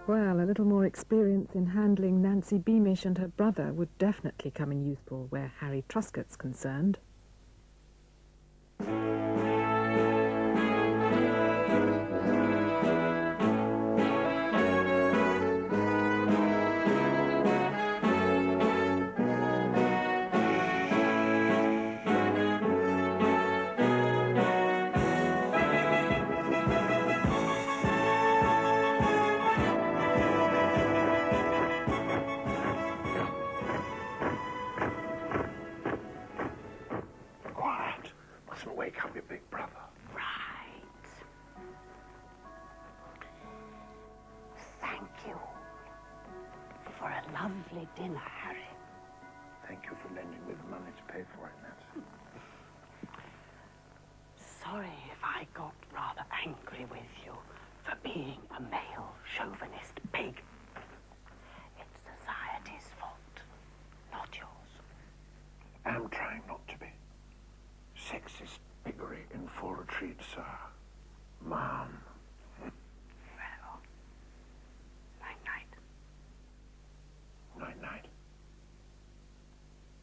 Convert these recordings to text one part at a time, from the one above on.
Well, a little more experience in handling Nancy Beamish and her brother would definitely come in useful where Harry Truscott's concerned. Lovely dinner, Harry. Thank you for lending me the money to pay for it, Nancy. Sorry if I got rather angry with you for being a male chauvinist pig. It's society's fault, not yours. I'm trying not to be. Sexist piggery in full retreat, sir. Mom. Well, night-night. Night-night.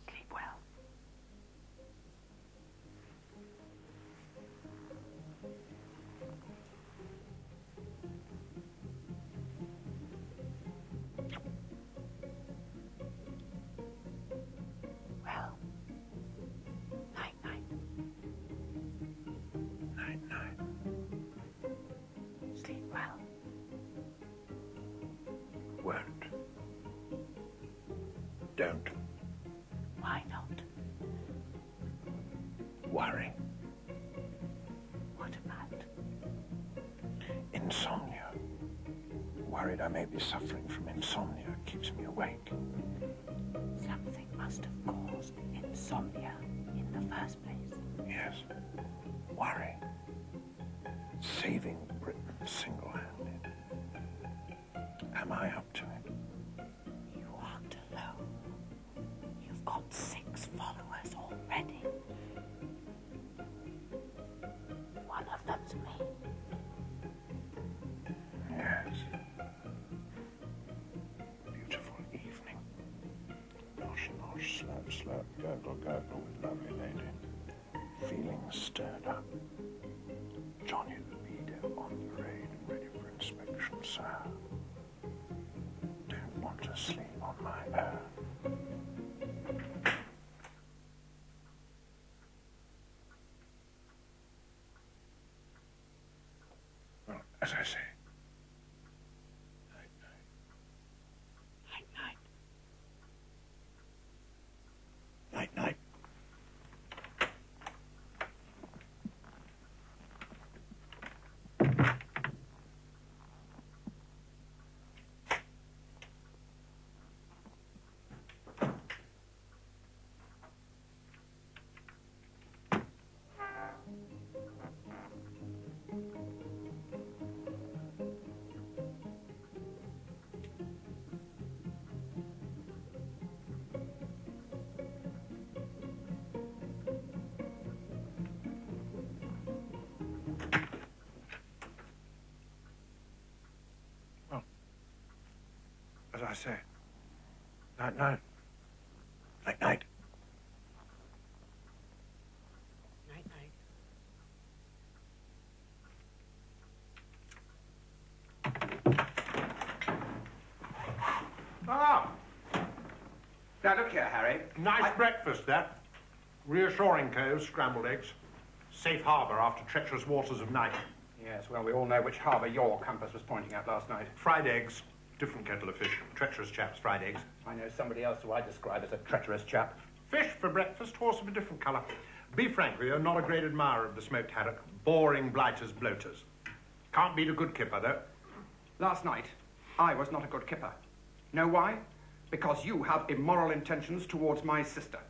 Sleep well. Well, night-night. Night-night. Sleep well. Won't. Don't. Why not? Worry. What about? Insomnia. Worried I may be suffering from insomnia keeps me awake. Something must have caused insomnia in the first place. Yes. Worry. Saving Britain single-handed. Am I up to it? You aren't alone. You've got 6 followers already. One of them's me. Yes. Beautiful evening. Nosh, nosh, slurp, slurp, gurgle, gurgle with lovely lady. Feelings stirred up. Johnny the Beadle on parade and ready for inspection, sir. Don't want to sleep on my own. Well, as I say, night-night. Night-night. Night-night. As I say, night-night. Night-night. Night-night. Ah! Now, look here, Harry. Nice breakfast, that. Reassuring cove, scrambled eggs. Safe harbour after treacherous waters of night. Yes, well, we all know which harbour your compass was pointing at last night. Fried eggs. Different kettle of fish. Treacherous chaps, fried eggs. I know somebody else who I describe as a treacherous chap. Fish for breakfast, horse of a different colour. Be frank with you, not a great admirer of the smoked haddock. Boring blighters, bloaters. Can't beat a good kipper, though. Last night, I was not a good kipper. Know why? Because you have immoral intentions towards my sister.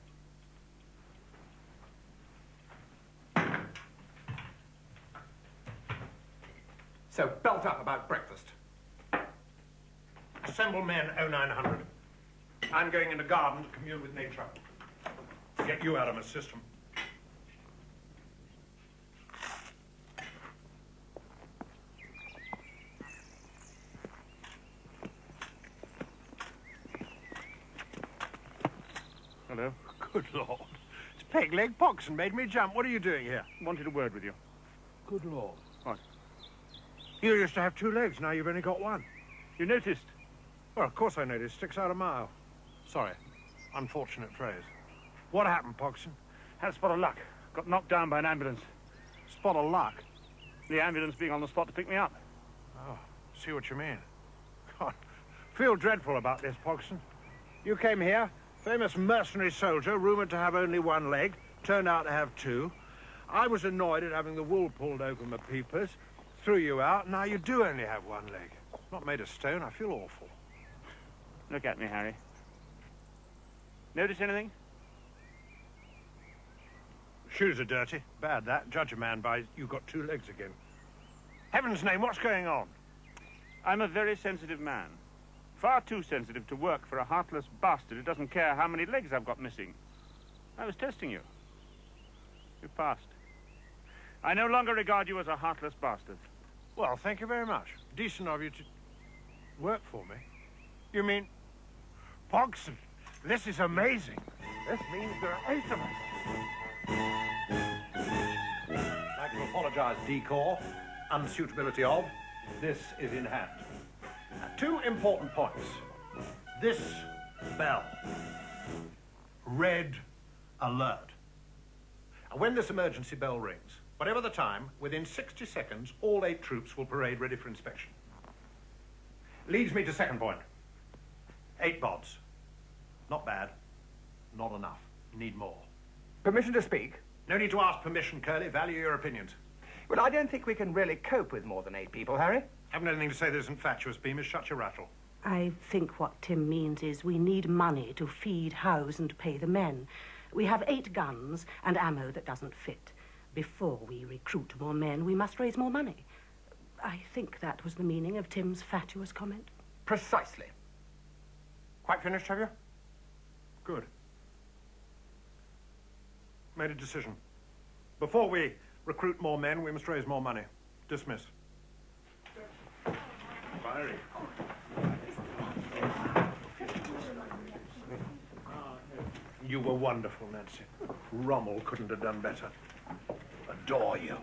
So belt up about breakfast. Assemble men, 0900. I'm going in the garden to commune with nature. Get you out of my system. Hello. Good Lord. It's peg-leg Poxon made me jump. What are you doing here? Wanted a word with you. Good Lord. What? You used to have 2 legs, now you've only got 1. You noticed? Well, of course I noticed. Sticks out a mile. Sorry. Unfortunate phrase. What happened, Poxon? Had a spot of luck. Got knocked down by an ambulance. Spot of luck. The ambulance being on the spot to pick me up. Oh, see what you mean. God, feel dreadful about this, Poxon. You came here, famous mercenary soldier, rumoured to have only 1 leg, turned out to have 2. I was annoyed at having the wool pulled over my peepers, threw you out, now you do only have 1 leg. Not made of stone, I feel awful. Look at me, Harry. Notice anything? Shoes are dirty. Bad, that. Judge a man by you got 2 legs again. Heaven's name, what's going on? I'm a very sensitive man. Far too sensitive to work for a heartless bastard who doesn't care how many legs I've got missing. I was testing you. You passed. I no longer regard you as a heartless bastard. Well, thank you very much. Decent of you to work for me. You mean... Poxon, this is amazing. This means there are 8 of us. I'd like to apologise, decor. Unsuitability of. This is in hand. 2 important points. This bell. Red alert. And when this emergency bell rings, whatever the time, within 60 seconds, all 8 troops will parade ready for inspection. Leads me to second point. 8 bods. Not bad. Not enough. Need more. Permission to speak? No need to ask permission, Curly. Value your opinions. Well, I don't think we can really cope with more than 8 people, Harry. Haven't anything to say that isn't fatuous, Beamish. Shut your rattle. I think what Tim means is we need money to feed, house and pay the men. We have 8 guns and ammo that doesn't fit. Before we recruit more men, we must raise more money. I think that was the meaning of Tim's fatuous comment. Precisely. Quite finished, have you? Good. Made a decision. Before we recruit more men, we must raise more money. Dismiss. Fiery. You were wonderful, Nancy. Rommel couldn't have done better. Adore you.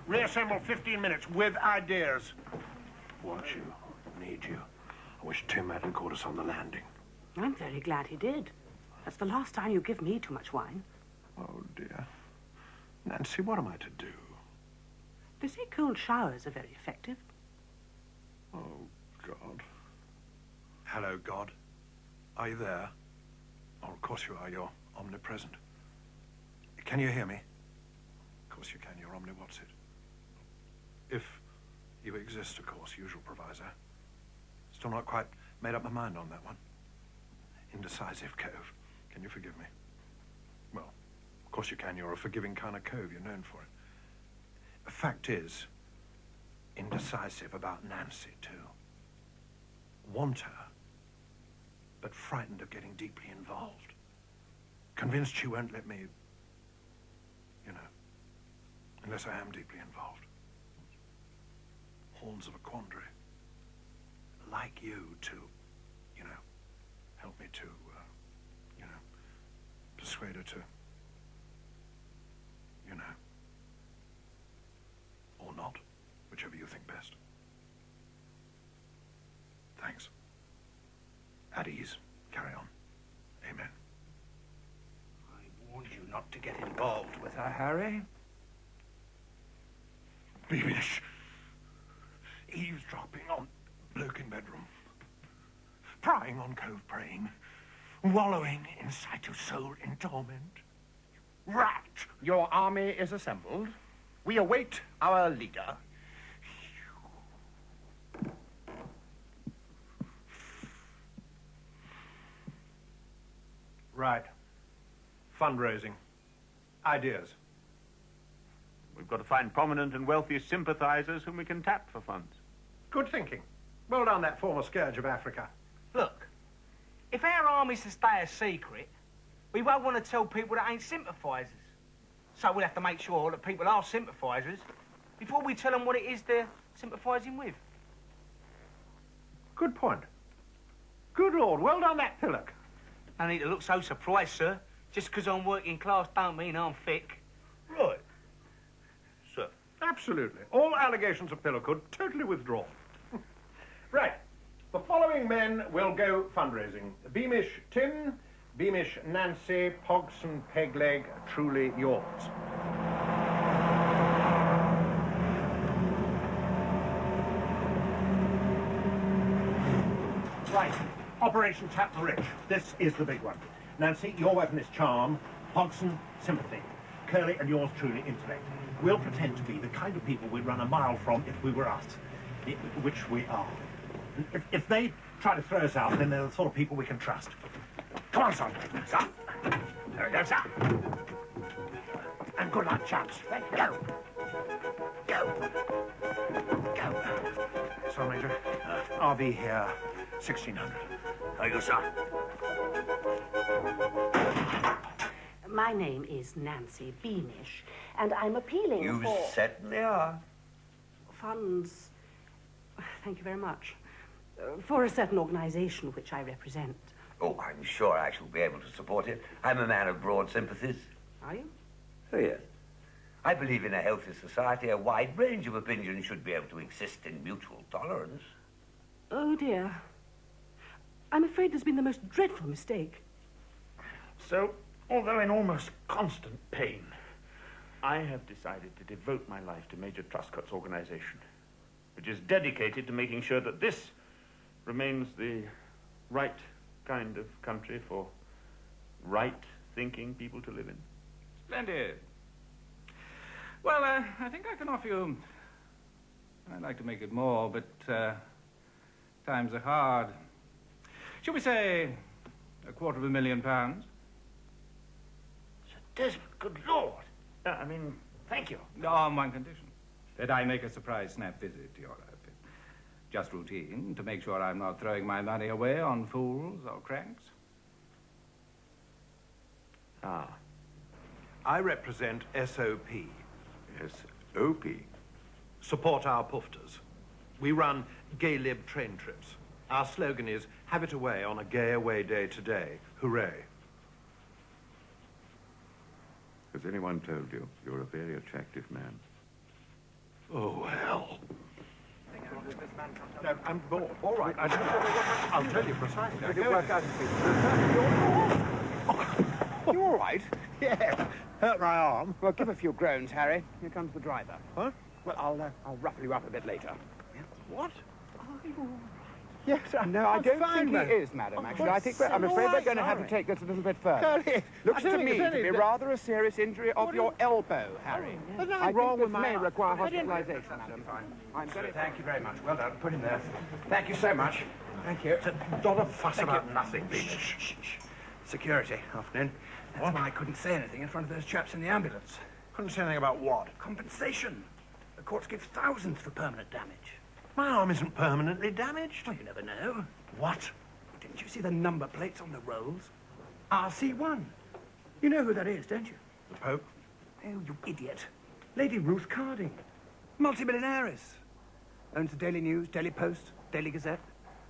Reassemble 15 minutes with ideas. Want you. Need you. I wish Tim hadn't caught us on the landing. I'm very glad he did. That's the last time you give me too much wine. Oh, dear. Nancy, what am I to do? They say cold showers are very effective. Oh, God. Hello, God. Are you there? Oh, of course you are. You're omnipresent. Can you hear me? Of course you can. You're omni-what's-it. If you exist, of course, usual proviso. Still not quite made up my mind on that one. Indecisive cove. Can you forgive me? Well, of course you can. You're a forgiving kind of cove. You're known for it. The fact is, indecisive about Nancy, too. Want her, but frightened of getting deeply involved. Convinced she won't let me, you know, unless I am deeply involved. Horns of a quandary. Like you to, you know, help me to, you know, persuade her to, you know, or not, whichever you think best. Thanks. At ease. Carry on. Amen. I warned you not to get involved with her, Harry. Beamish. Eavesdropping on bloke in bedroom. Prying on cove praying. Wallowing in sight of soul in torment. Rat! Your army is assembled. We await our leader. Right. Fundraising. Ideas. We've got to find prominent and wealthy sympathizers whom we can tap for funds. Good thinking. Well done, that former scourge of Africa. Look, if our army's to stay a secret, we won't want to tell people that ain't sympathisers. So we'll have to make sure that people are sympathisers before we tell them what it is they're sympathising with. Good point. Good Lord, well done, that pillock. No need to look so surprised, sir. Just because I'm working class don't mean I'm thick. Right. Sir. Absolutely. All allegations of Pillarcould totally withdrawn. Right. The following men will go fundraising. Beamish Tim, Beamish Nancy, Pogson Pegleg, truly yours. Right. Operation Tap the Rich. This is the big one. Nancy, your weapon is charm. Pogson, sympathy. Curly and yours truly, intellect. We'll pretend to be the kind of people we'd run a mile from if we were us. Which we are. If they try to throw us out, then they're the sort of people we can trust. Come on, son. Sir. There we go, sir. And good luck, chaps. Go. Go. Go. So, Major, I'll be here 1600. Thank you, sir. My name is Nancy Beamish, and I'm appealing You for... certainly are. Funds. Thank you very much. For a certain organisation which I represent. Oh, I'm sure I shall be able to support it. I'm a man of broad sympathies. Are you? Oh, yes. I believe in a healthy society, a wide range of opinions should be able to exist in mutual tolerance. Oh, dear. I'm afraid there's been the most dreadful mistake. So, although in almost constant pain, I have decided to devote my life to Major Truscott's organisation, which is dedicated to making sure that this remains the right kind of country for right-thinking people to live in. Splendid. Well, I think I can offer you... I'd like to make it more, but times are hard. Shall we say £250,000? Sir Desmond, good Lord. I mean, thank you. On one condition. That I make a surprise snap visit to your outfit. Just routine, to make sure I'm not throwing my money away on fools or cranks. Ah. I represent SOP. SOP? Support our poofters. We run gay lib train trips. Our slogan is, have it away on a gay away day today. Hooray. Has anyone told you you're a very attractive man? Oh, hell. No, I'm bored. All right. I'll tell you precisely. Did it work out? You all right? Yeah, hurt my arm. Well, give a few groans, Harry. Here comes the driver. Huh? Well, I'll ruffle you up a bit later. What? Yes, no, I don't think he is, madam, actually. I think I'm afraid we're going to have to take this a little bit further. Curly, Looks to me to be rather a serious injury of your elbow, Harry. There's I nothing wrong think with this my may arm. require hospitalization, madam. I'm very... Thank you very much. Well done. Put him there. Thank you so much. Thank you. Not a fuss about nothing, Beamish. Shh. Security, afternoon. That's why I couldn't say anything in front of those chaps in the ambulance. Couldn't say anything about what? Compensation. The courts give thousands for permanent damage. My arm isn't permanently damaged. Well, you never know. What? Didn't you see the number plates on the rolls? RC1. You know who that is, don't you? The Pope? Oh, you idiot. Lady Ruth Carding. Multimillionaires. Owns the Daily News, Daily Post, Daily Gazette.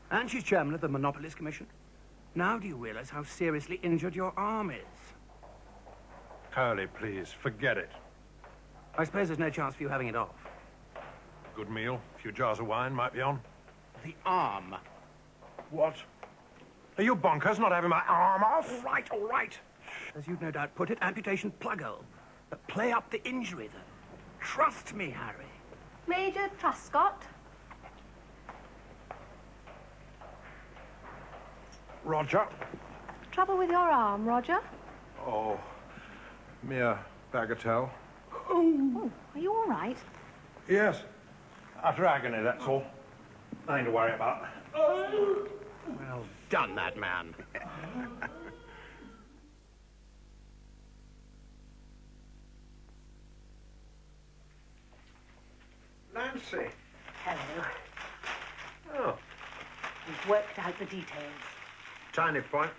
And she's chairman of the Monopolies Commission. Now do you realise how seriously injured your arm is? Curly, please, forget it. I suppose there's no chance for you having it off. Good meal, a few jars of wine might be on. The arm. What? Are you bonkers not having my arm off? All right. As you'd no doubt put it, amputation plug-hole. But play up the injury, then. Trust me, Harry. Major Truscott. Roger. Trouble with your arm, Roger? Oh, mere bagatelle. Oh, are you all right? Yes. Utter agony, that's all. Nothing to worry about. Well done, that man. Nancy. Hello. Oh, We've worked out the details. tiny point.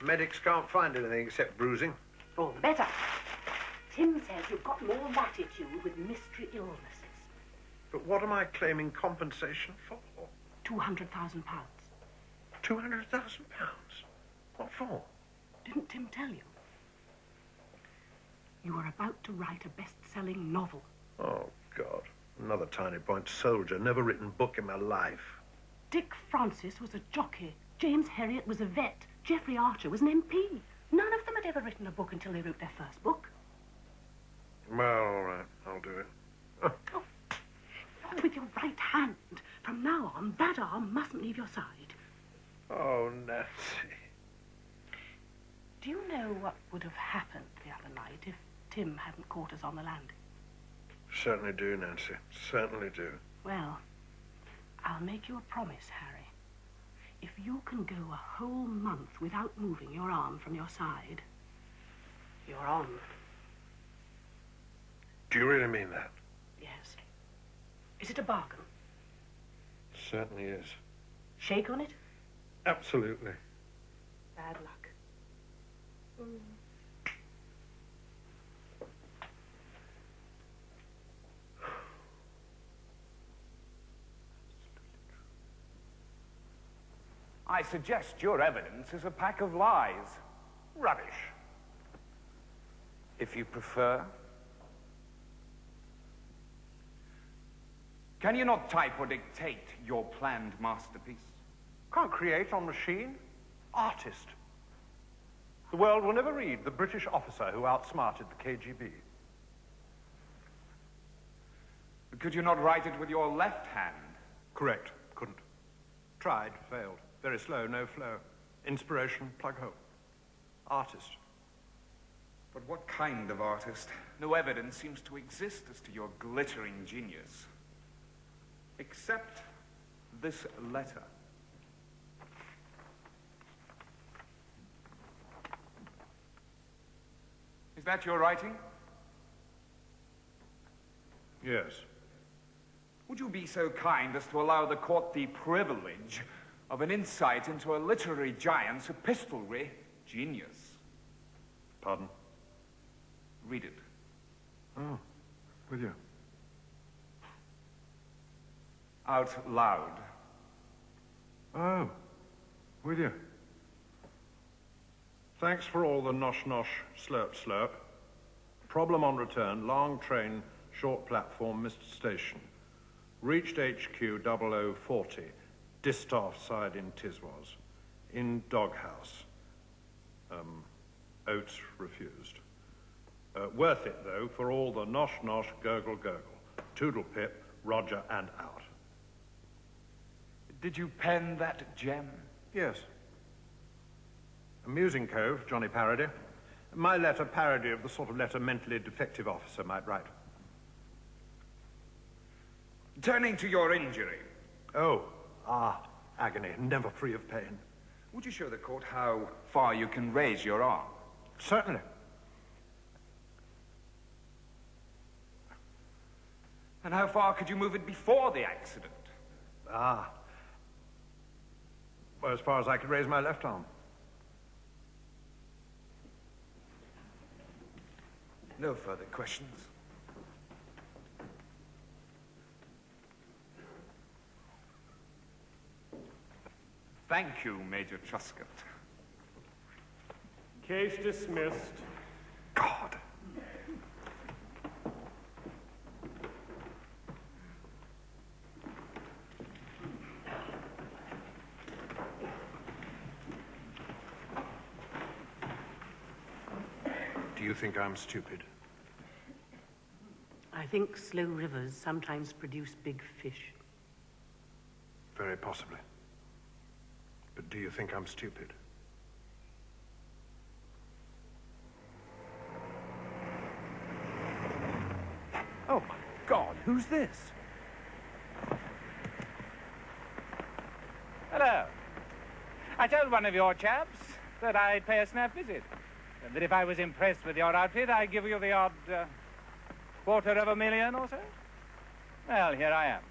Medics can't find anything except bruising. All the better. Tim says you've got more latitude with mystery illnesses. But what am I claiming compensation for? £200,000. £200,000? What for? Didn't Tim tell you? You are about to write a best-selling novel. Oh, God. Another tiny point soldier. Never written book in my life. Dick Francis was a jockey. James Herriot was a vet. Geoffrey Archer was an MP. None of them had ever written a book until they wrote their first book. Well, all right. I'll do it. Oh, not with your right hand. From now on, that arm mustn't leave your side. Oh, Nancy. Do you know what would have happened the other night if Tim hadn't caught us on the landing? Certainly do, Nancy. Certainly do. Well, I'll make you a promise, Harry. If you can go a whole month without moving your arm from your side, you're on. Do you really mean that? Yes. Is it a bargain? Certainly is. Shake on it? Absolutely. Bad luck. I suggest your evidence is a pack of lies. Rubbish. If you prefer. Can you not type or dictate your planned masterpiece? Can't create on machine. Artist. The world will never read the British officer who outsmarted the KGB. Could you not write it with your left hand? Correct. Couldn't. Tried. Failed. Very slow. No flow. Inspiration. Plug hole. Artist. But what kind of artist? No evidence seems to exist as to your glittering genius. Except this letter. Is that your writing? Yes. Would you be so kind as to allow the court the privilege of an insight into a literary giant's epistolary genius? Pardon? Read it. Oh, with you. Out loud. Oh, with you. Thanks for all the nosh-nosh, slurp-slurp. Problem on return, long train, short platform, missed station. Reached HQ 0040, Distaff side in Tiswas. In doghouse. Oates refused. Worth it, though, for all the nosh-nosh, gurgle-gurgle. Toodle-pip, Roger, and out. Did you pen that gem? Yes. Amusing cove, Johnny Parody. My letter parody of the sort of letter mentally defective officer might write. Turning to your injury. Oh, agony, never free of pain. Would you show the court how far you can raise your arm? Certainly. And how far could you move it before the accident? Well, as far as I could raise my left arm. No further questions. Thank you, Major Truscott. Case dismissed. God. Do you think I'm stupid? I think slow rivers sometimes produce big fish. Very possibly. But do you think I'm stupid? Oh, my God, who's this? Hello. I told one of your chaps that I'd pay a snap visit. And that if I was impressed with your outfit, I'd give you the odd $250,000 or so. Well, here I am.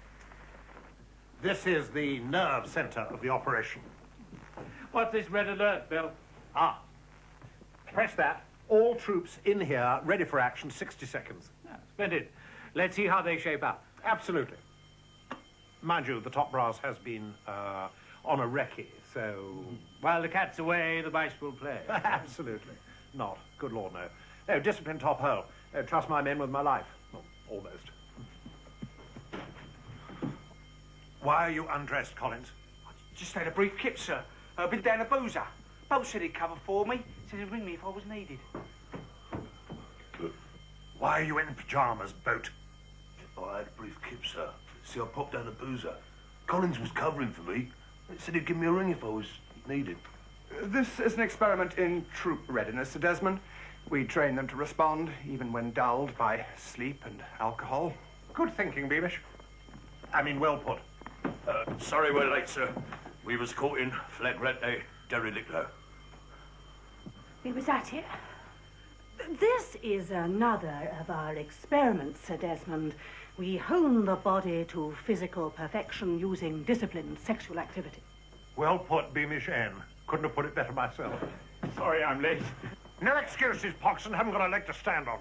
This is the nerve center of the operation. What's this red alert, Bill? Press that. All troops in here, ready for action, 60 seconds. Splendid. Let's see how they shape up. Absolutely. Mind you, the top brass has been on a recce, So... While the cat's away, the mice will play. Absolutely not. Good Lord, no. No, discipline top hole. No, trust my men with my life. Well, almost. Why are you undressed, Collins? I just had a brief kip, sir. Been down a boozer. Boat said he'd cover for me. Said he'd ring me if I was needed. Why are you in pyjamas, Boat? I had a brief kip, sir. See, I popped down a boozer. Collins was covering for me. He said he'd give me a ring if I was needed. This is an experiment in troop readiness, Sir Desmond. We train them to respond, even when dulled by sleep and alcohol. Good thinking, Beamish. I mean, well put. Sorry we're late, sir. We was caught in flagrante derelicto. We was at it. This is another of our experiments, Sir Desmond. We hone the body to physical perfection using disciplined sexual activity. Well put, Beamish N. Couldn't have put it better myself. Sorry I'm late. No excuses, Poxon. Haven't got a leg to stand on.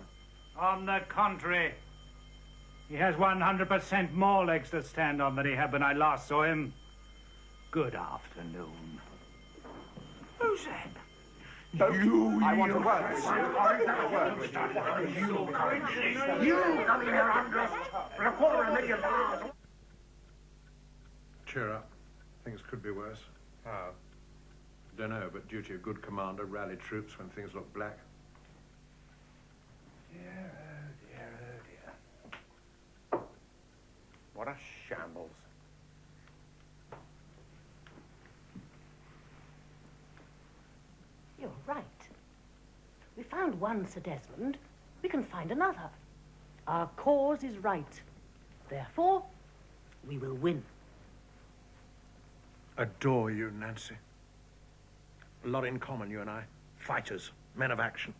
On the contrary, he has 100% more legs to stand on than he had when I last saw him. Good afternoon. Who's that? I want a word. You coming here undressed for $250,000. Cheer up. Things could be worse. How? Don't know, but duty of good commander, rally troops when things look black. Dear, oh dear, oh dear. What a shambles. You're right. We found one, Sir Desmond. We can find another. Our cause is right. Therefore, we will win. Adore you, Nancy. A lot in common, you and I. Fighters, men of action.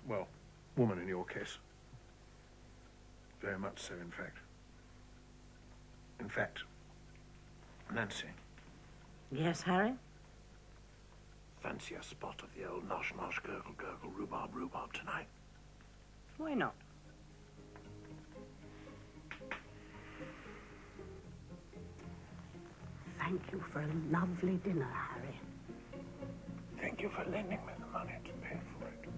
Well, woman in your case. Very much so, in fact. In fact, Nancy. Yes, Harry? Fancy a spot of the old nosh nosh gurgle gurgle rhubarb rhubarb tonight. Why not? Thank you for a lovely dinner, Harry. Thank you for lending me the money to pay for it.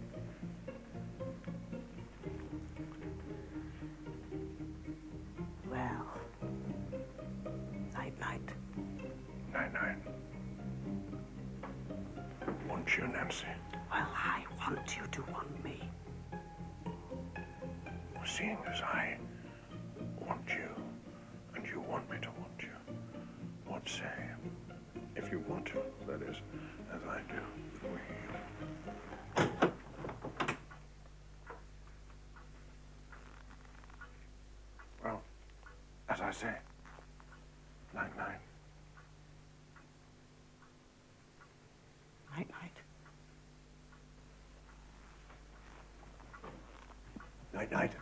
Well, night-night. Night-night. Want you, Nancy. Well, I want you to want me. Seeing as I want you, and you want me to want you, what say, if you want to, that is, as I do, well, as I say, night-night. Night-night. Night-night.